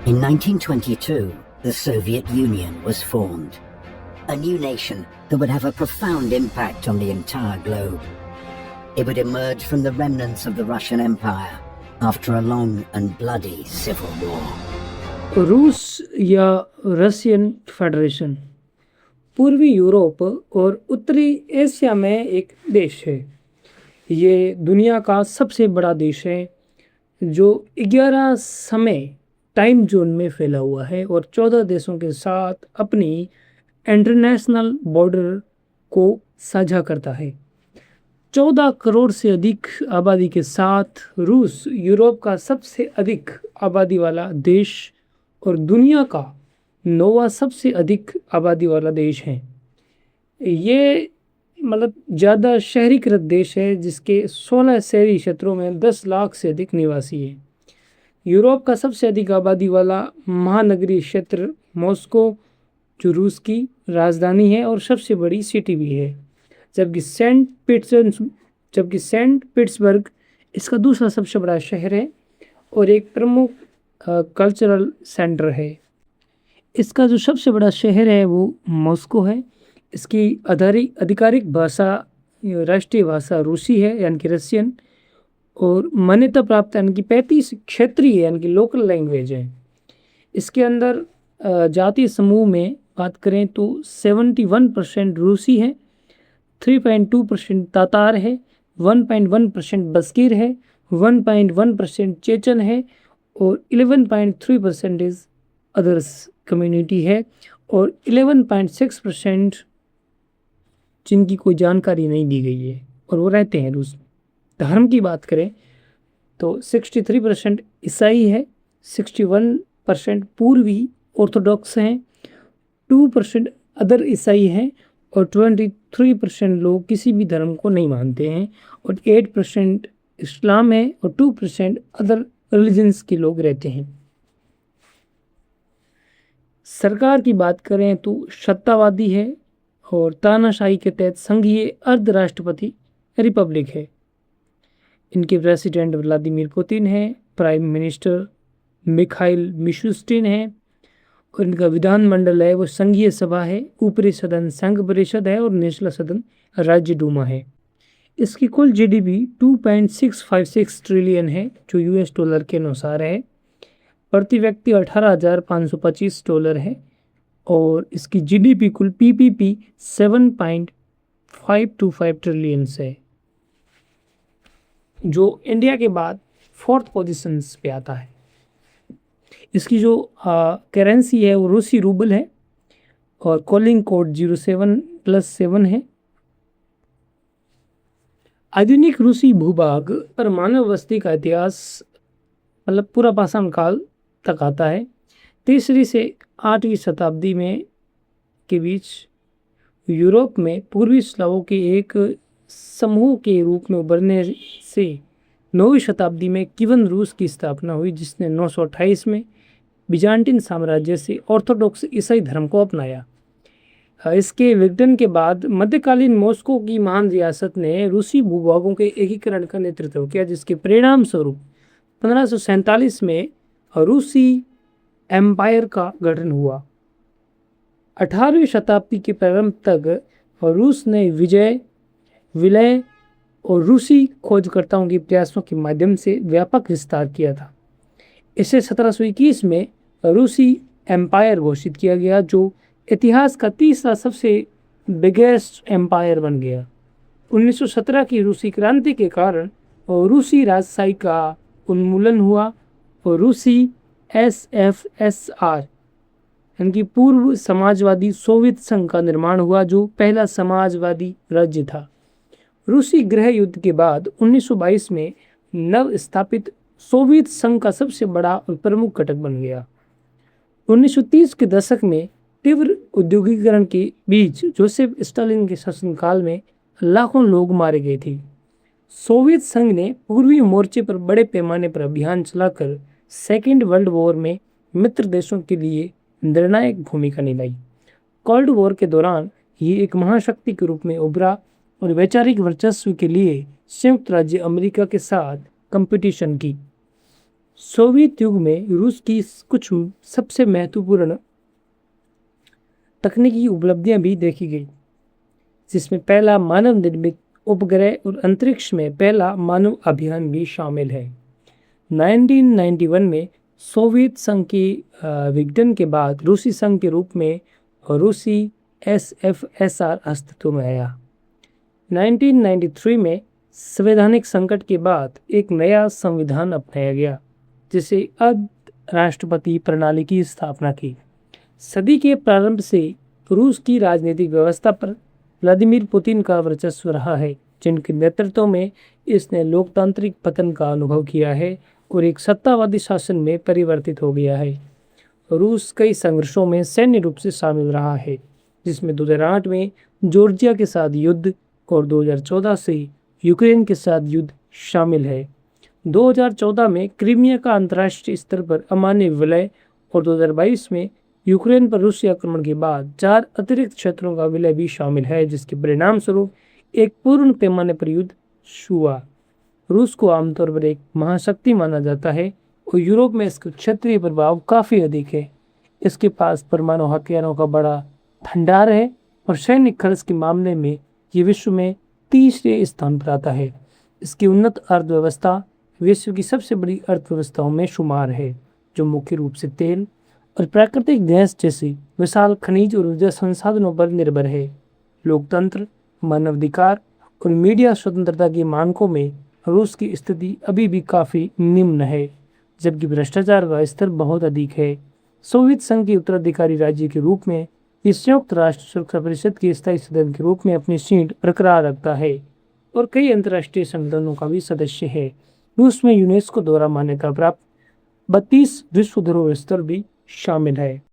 In 1922, the Soviet Union was formed, a new nation that would have a profound impact on the entire globe. It would emerge from the remnants of the Russian Empire after a long and bloody civil war. रूस या Russian federation पूर्वी Europe और उत्तरी Asia में एक देश है। ये दुनिया का सबसे बड़ा देश है जो 11 समय टाइम जोन में फैला हुआ है और 14 देशों के साथ अपनी इंटरनेशनल बॉर्डर को साझा करता है। 14 करोड़ से अधिक आबादी के साथ रूस यूरोप का सबसे अधिक आबादी वाला देश और दुनिया का 9वां सबसे अधिक आबादी वाला देश है। ये ज़्यादा शहरीकृत देश है जिसके 16 शहरी क्षेत्रों में 10 लाख से अधिक निवासी हैं। यूरोप का सबसे अधिक आबादी वाला महानगरीय क्षेत्र मॉस्को जो रूस की राजधानी है और सबसे बड़ी सिटी भी है, जबकि सेंट पीटर्सबर्ग इसका दूसरा सबसे बड़ा शहर है और एक प्रमुख कल्चरल सेंटर है। इसका जो सबसे बड़ा शहर है वो मॉस्को है। इसकी आधिकारिक भाषा राष्ट्रीय भाषा रूसी है यानी कि रशियन और मान्यता प्राप्त यानी कि 35 क्षेत्रीय यानी कि लोकल लैंग्वेज है। इसके अंदर जातीय समूह में बात करें तो 71% रूसी है, 3.2% तातार है, 1.1% बस्कीर है, 1.1% चेचन है और 11.3% इज अदर्स कम्युनिटी है और 11.6% जिनकी कोई जानकारी नहीं दी गई है और वो रहते हैं रूस में। धर्म की बात करें तो 63% ईसाई है, 61% पूर्वी ऑर्थोडॉक्स हैं, 2% अदर ईसाई हैं और 23% लोग किसी भी धर्म को नहीं मानते हैं और 8% इस्लाम है और 2% अदर रिलीजन्स के लोग रहते हैं। सरकार की बात करें तो सत्तावादी है और तानाशाही के तहत संघीय अर्धराष्ट्रपति रिपब्लिक है। इनके प्रेसिडेंट व्लादिमीर पुतिन है, प्राइम मिनिस्टर मिखाइल मिशुस्टिन है और इनका विधानमंडल है वो संघीय सभा है, ऊपरी सदन संघ परिषद है और निचला सदन राज्य डूमा है। इसकी कुल जीडीपी 2.656 ट्रिलियन है जो यूएस डॉलर के अनुसार है। प्रति व्यक्ति $18,525 है और इसकी जीडीपी कुल पीपीपी 7.525 ट्रिलियन है जो इंडिया के बाद 4th पोजीशन पे आता है। इसकी जो करेंसी है वो रूसी रूबल है और कॉलिंग कोड 07+7 है। आधुनिक रूसी भूभाग पर मानव बस्ती का इतिहास पूरा पाषाण काल तक आता है। 3वीं से 8वीं शताब्दी में के बीच यूरोप में पूर्वी स्लावों के एक समूह के रूप में उभरने से 9वीं शताब्दी में कीवन रूस की स्थापना हुई जिसने 928 में बिजान्टिन साम्राज्य से ऑर्थोडॉक्स ईसाई धर्म को अपनाया। इसके विघटन के बाद मध्यकालीन मॉस्को की महान रियासत ने रूसी भूभागों के एकीकरण का नेतृत्व किया जिसके परिणाम स्वरूप 1547 में रूसी एम्पायर का गठन हुआ। 18वीं शताब्दी के प्रारंभ तक रूस ने विलय और रूसी खोजकर्ताओं के प्रयासों के माध्यम से व्यापक विस्तार किया था। इसे 1721 में रूसी एम्पायर घोषित किया गया जो इतिहास का तीसरा सबसे बिगेस्ट एम्पायर बन गया। 1917 की रूसी क्रांति के कारण रूसी राजशाही का उन्मूलन हुआ और रूसी SFSR यानी कि पूर्व समाजवादी सोवियत संघ का निर्माण हुआ जो पहला समाजवादी राज्य था। रूसी गृह युद्ध के बाद 1922 में नव स्थापित सोवियत संघ का सबसे बड़ा और प्रमुख घटक बन गया। 1930 के दशक में तीव्र औद्योगिकीकरण के बीच जोसेफ स्टालिन के शासनकाल में लाखों लोग मारे गए थे। सोवियत संघ ने पूर्वी मोर्चे पर बड़े पैमाने पर अभियान चलाकर सेकेंड वर्ल्ड वॉर में मित्र देशों के लिए निर्णायक भूमिका निभाई। कोल्ड वॉर के दौरान ये एक महाशक्ति के रूप में उभरा और वैचारिक वर्चस्व के लिए संयुक्त राज्य अमेरिका के साथ कंपटीशन की। सोवियत युग में रूस की कुछ सबसे महत्वपूर्ण तकनीकी उपलब्धियां भी देखी गई, जिसमें पहला मानव निर्मित उपग्रह और अंतरिक्ष में पहला मानव अभियान भी शामिल है। 1991 में सोवियत संघ के विघटन के बाद रूसी संघ के रूप में रूसी SFSR अस्तित्व में आया। 1993 में संवैधानिक संकट के बाद एक नया संविधान अपनाया गया, जिसे अर्ध राष्ट्रपति प्रणाली की स्थापना की। सदी के प्रारंभ से रूस की राजनीतिक व्यवस्था पर व्लादिमीर पुतिन का वर्चस्व रहा है, जिनके नेतृत्व में इसने लोकतांत्रिक पतन का अनुभव किया है और एक सत्तावादी शासन में परिवर्तित हो गया है। रूस कई संघर्षों में सैन्य रूप से शामिल रहा है, जिसमें 2008 में जॉर्जिया के साथ युद्ध और 2014 से यूक्रेन के साथ युद्ध शामिल है। 2014 में क्रीमिया का अंतर्राष्ट्रीय स्तर पर अमान्य विलय और 2022 में यूक्रेन पर रूसी आक्रमण के बाद 4 अतिरिक्त क्षेत्रों का विलय भी शामिल है, जिसके परिणाम स्वरूप एक पूर्ण पैमाने पर युद्ध हुआ। रूस को आमतौर पर एक महाशक्ति माना जाता है और यूरोप में इसका क्षेत्रीय प्रभाव काफ़ी अधिक है। इसके पास परमाणु हथियारों का बड़ा भंडार है और सैन्य खर्च के मामले में ये विश्व में तीसरे स्थान पर आता है। इसकी उन्नत अर्थव्यवस्था विश्व की सबसे बड़ी अर्थव्यवस्थाओं में शुमार है, जो मुख्य रूप से तेल और प्राकृतिक गैस जैसे विशाल खनिज और ऊर्जा संसाधनों पर निर्भर है। लोकतंत्र, मानवाधिकार और मीडिया स्वतंत्रता के मानकों में रूस की स्थिति अभी भी काफ़ी निम्न है, जबकि भ्रष्टाचार का स्तर बहुत अधिक है। सोवियत संघ के उत्तराधिकारी राज्य के रूप में ये संयुक्त राष्ट्र सुरक्षा परिषद के स्थायी सदस्य के रूप में अपनी सीट बरकरार रखता है और कई अंतर्राष्ट्रीय संगठनों का भी सदस्य है। रूस में यूनेस्को द्वारा मान्यता प्राप्त 32 विश्व धरोहर स्थल भी शामिल है।